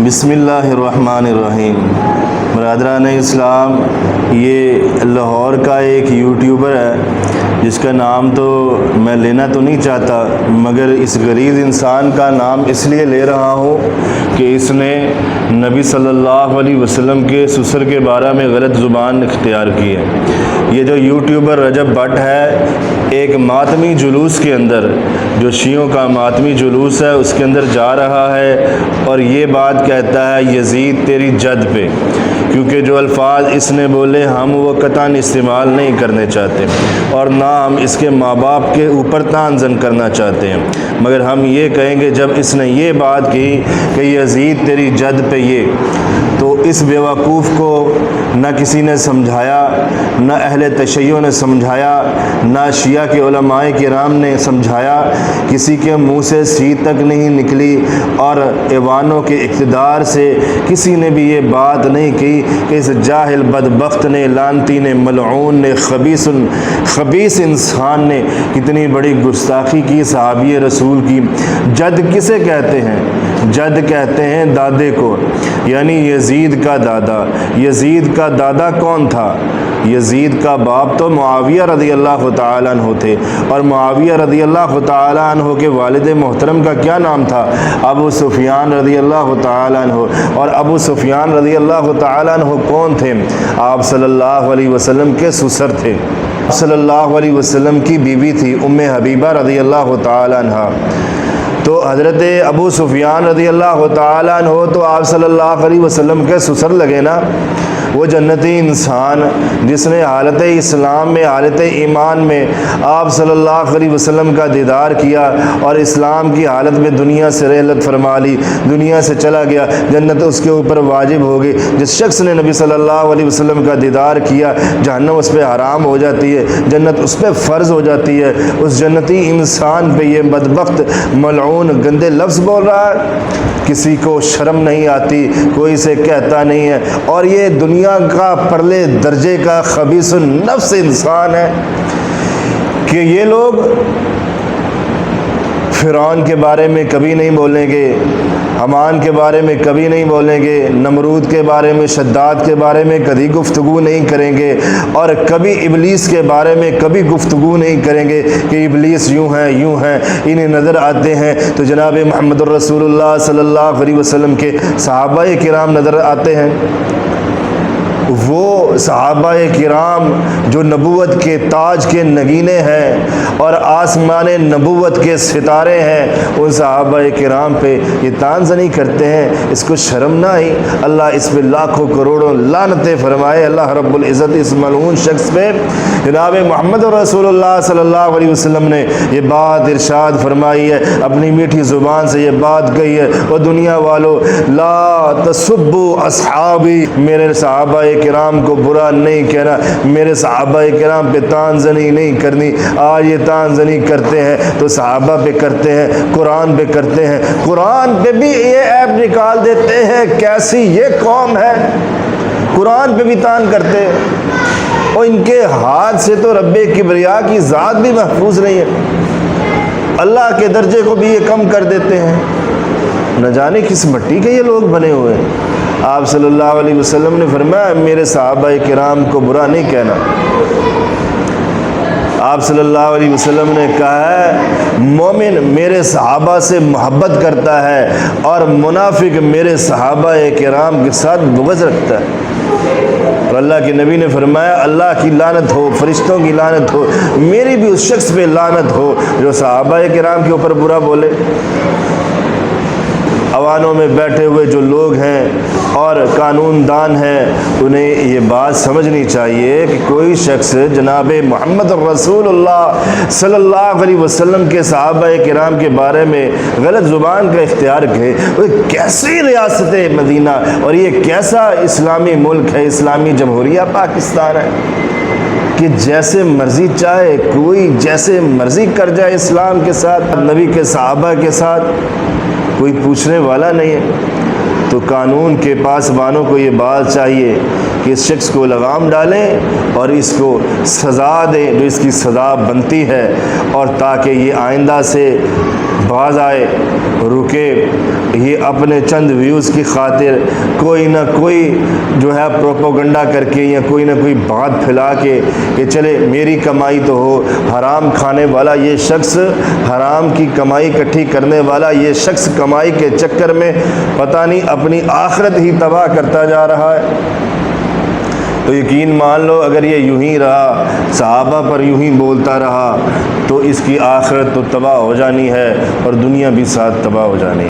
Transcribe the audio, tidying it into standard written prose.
بسم اللہ الرحمن الرحیم۔ برادران اسلام، یہ لاہور کا ایک یوٹیوبر ہے جس کا نام تو میں لینا تو نہیں چاہتا، مگر اس غریب انسان کا نام اس لیے لے رہا ہوں کہ اس نے نبی صلی اللہ علیہ وسلم کے سسر کے بارے میں غلط زبان اختیار کی ہے۔ یہ جو یوٹیوبر رجب بٹ ہے، ایک ماتمی جلوس کے اندر، جو شیعوں کا ماتمی جلوس ہے، اس کے اندر جا رہا ہے اور یہ بات کہتا ہے یزید تیری جد پہ، کیونکہ جو الفاظ اس نے بولے ہم وہ قطعاً استعمال نہیں کرنے چاہتے اور نہ ہم اس کے ماں باپ کے اوپر طعنزن کرنا چاہتے ہیں، مگر ہم یہ کہیں گے جب اس نے یہ بات کی کہ یزید تیری جد پہ، یہ تو اس بیوقوف کو نہ کسی نے سمجھایا، نہ اہل تشیع نے سمجھایا، نہ شیعہ کے علماء کرام نے سمجھایا، کسی کے منہ سے سی تک نہیں نکلی اور ایوانوں کے اقتدار سے کسی نے بھی یہ بات نہیں کی کہ اس جاہل بدبخت نے، لعنتی نے، ملعون نے، خبیث انسان نے کتنی بڑی گستاخی کی صحابی رسول کی۔ جد کسے کہتے ہیں؟ جد کہتے ہیں دادے کو، یعنی یزید کا دادا۔ یزید کا دادا کون تھا؟ یزید کا باپ تو معاویہ رضی اللہ تعالیٰ عنہ تھے، اور معاویہ رضی اللہ تعالیٰ عنہ کے والد محترم کا کیا نام تھا؟ ابو سفیان رضی اللہ تعالیٰ عنہ۔ اور ابو سفیان رضی اللہ تعالیٰ عنہ کون تھے؟ آپ صلی اللہ علیہ وسلم کے سسر تھے، صلی اللہ علیہ وسلم کی بیوی تھی ام حبیبہ رضی اللہ تعالیٰ عنہ۔ تو حضرت ابو سفیان رضی اللہ تعالیٰ عنہ تو آپ صلی اللہ علیہ وسلم کے سسر لگے نا۔ وہ جنتی انسان جس نے حالت اسلام میں، حالت ایمان میں آپ صلی اللہ علیہ وسلم کا دیدار کیا اور اسلام کی حالت میں دنیا سے رحلت فرما لی، دنیا سے چلا گیا، جنت اس کے اوپر واجب ہوگی۔ جس شخص نے نبی صلی اللہ علیہ وسلم کا دیدار کیا، جہنم اس پہ حرام ہو جاتی ہے، جنت اس پہ فرض ہو جاتی ہے۔ اس جنتی انسان پہ یہ بدبخت ملعون گندے لفظ بول رہا ہے، کسی کو شرم نہیں آتی، کوئی سے کہتا نہیں ہے، اور یہ دنیا کا پرلے درجے کا خبیث النفس انسان ہے کہ یہ لوگ فرعون کے بارے میں کبھی نہیں بولیں گے، حمان کے بارے میں کبھی نہیں بولیں گے، نمرود کے بارے میں، شداد کے بارے میں کبھی گفتگو نہیں کریں گے، اور کبھی ابلیس کے بارے میں کبھی گفتگو نہیں کریں گے کہ ابلیس یوں ہیں یوں ہیں۔ انہیں نظر آتے ہیں تو جناب محمد الرسول اللہ صلی اللہ علیہ وسلم کے صحابہ کرام نظر آتے ہیں۔ وہ صحابہ کرام جو نبوت کے تاج کے نگینے ہیں اور آسمان نبوت کے ستارے ہیں، ان صحابہ کرام پہ یہ طعنزنی کرتے ہیں، اس کو شرم نہ آئی؟ اللہ اس پہ لاکھوں کروڑوں لعنتیں فرمائے۔ اللہ رب العزت اس ملعون شخص پہ، جناب محمد رسول اللہ صلی اللہ علیہ وسلم نے یہ بات ارشاد فرمائی ہے، اپنی میٹھی زبان سے یہ بات کہی ہے، اور دنیا والو لا تسبوا اصحابی، میرے صحابہ کرام کو برا نہیں کہنا، میرے صحابہ کرام پہ طعنزنی نہیں کرنی۔ آج یہ طعنزنی کرتے ہیں تو صحابہ پہ کرتے ہیں، قرآن پہ کرتے ہیں، قرآن پہ بھی یہ عیب نکال دیتے ہیں۔ کیسی یہ قوم ہے، قرآن پہ بھی طعن کرتے ہیں، اور ان کے ہاتھ سے تو رب کبریا کی ذات بھی محفوظ نہیں ہے، اللہ کے درجے کو بھی یہ کم کر دیتے ہیں۔ نہ جانے کس مٹی کے یہ لوگ بنے ہوئے ہیں۔ آپ صلی اللہ علیہ وسلم نے فرمایا میرے صحابہ کرام کو برا نہیں کہنا۔ آپ صلی اللہ علیہ وسلم نے کہا ہے مومن میرے صحابہ سے محبت کرتا ہے اور منافق میرے صحابہ کرام کے ساتھ بغض رکھتا ہے۔ اور اللہ کے نبی نے فرمایا اللہ کی لعنت ہو، فرشتوں کی لعنت ہو، میری بھی اس شخص پہ لعنت ہو جو صحابہ کرام کے اوپر برا بولے۔ عوانوں میں بیٹھے ہوئے جو لوگ ہیں اور قانون دان ہیں، انہیں یہ بات سمجھنی چاہیے کہ کوئی شخص جناب محمد الرسول اللہ صلی اللہ علیہ وسلم کے صحابہ کرام کے بارے میں غلط زبان کا اختیار کرے، وہ کیسی ریاست مدینہ اور یہ کیسا اسلامی ملک ہے، اسلامی جمہوریہ پاکستان ہے کہ جیسے مرضی چاہے کوئی جیسے مرضی کر جائے اسلام کے ساتھ، نبی کے صحابہ کے ساتھ، کوئی پوچھنے والا نہیں ہے۔ تو قانون کے پاسبانوں کو یہ بات چاہیے کہ اس شخص کو لگام ڈالیں اور اس کو سزا دیں جو اس کی سزا بنتی ہے، اور تاکہ یہ آئندہ سے باز آئے، رکے، یہ اپنے چند ویوز کی خاطر کوئی نہ کوئی جو ہے پروپوگنڈا کر کے یا کوئی نہ کوئی بات پھیلا کے کہ چلے میری کمائی تو ہو، حرام کھانے والا یہ شخص، حرام کی کمائی اکٹھی کرنے والا یہ شخص کمائی کے چکر میں پتہ نہیں اپنی آخرت ہی تباہ کرتا جا رہا ہے۔ تو یقین مان لو اگر یہ یوں ہی رہا، صحابہ پر یوں ہی بولتا رہا، تو اس کی آخرت تو تباہ ہو جانی ہے اور دنیا بھی ساتھ تباہ ہو جانی ہے۔